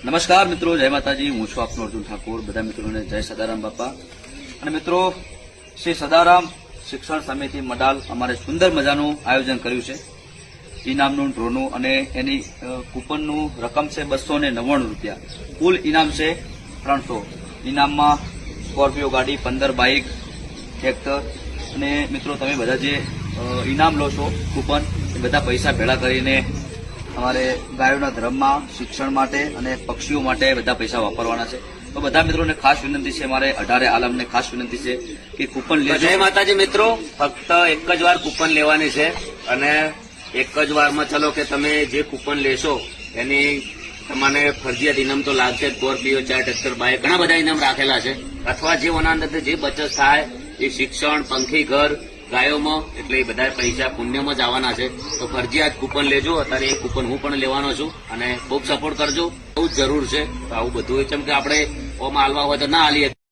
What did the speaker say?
નમસ્કાર મિત્રો, જય માતાજી. હું છું આપનો અર્જુન ઠાકોર. બધા મિત્રોને જય સદારામ બાપા. અને મિત્રો, શ્રી સદારામ શિક્ષણ સમિતિ મડાલ અમારે સુંદર મજાનું આયોજન કર્યું છે ઇનામનું ડ્રોનું, અને એની કૂપનનું રકમ છે 299 રૂપિયા. કુલ ઇનામ છે 300. ઇનામમાં સ્કોર્પિયો ગાડી, 15 બાઇક, ટ્રેક્ટર. અને મિત્રો, તમે બધા જે ઇનામ લો છો કૂપન, એ બધા પૈસા ભેળા કરીને અમારે ગાયોના ધર્મમાં, શિક્ષણ માટે અને પક્ષીઓ માટે બધા પૈસા વાપરવાના છે. તો બધા મિત્રોને ખાસ વિનંતી છે, મારે 18 આલમને ખાસ વિનંતી છે કે કૂપન લેજો. જય માતાજી મિત્રો, ફક્ત એક જ વાર કૂપન લેવાની છે અને એક જ વારમાં ચલો કે તમે જે કૂપન લેશો એની તમને ફરજિયાત ઇનામ તો લાગશે. સ્કોર્પિયો, 4 ટ્રેક્ટર, બાઇક, ઘણા બધા ઇનામ રાખેલા છે. અથવા જે ઓના અંદર જે બચત થાય એ શિક્ષણ, પંખી ઘર, ગાયોમાં, એટલે એ બધા પૈસા પુણ્યમાં જ આવવાના છે. તો ફરજિયાત કૂપન લેજો. અત્યારે એ કૂપન હું પણ લેવાનો છું અને ખૂબ સપોર્ટ કરજો. બહુ જ જરૂર છે. તો આવું બધું કેમ કે આપણે ઓમાં હાલવા હોય તો ના હાલીએ.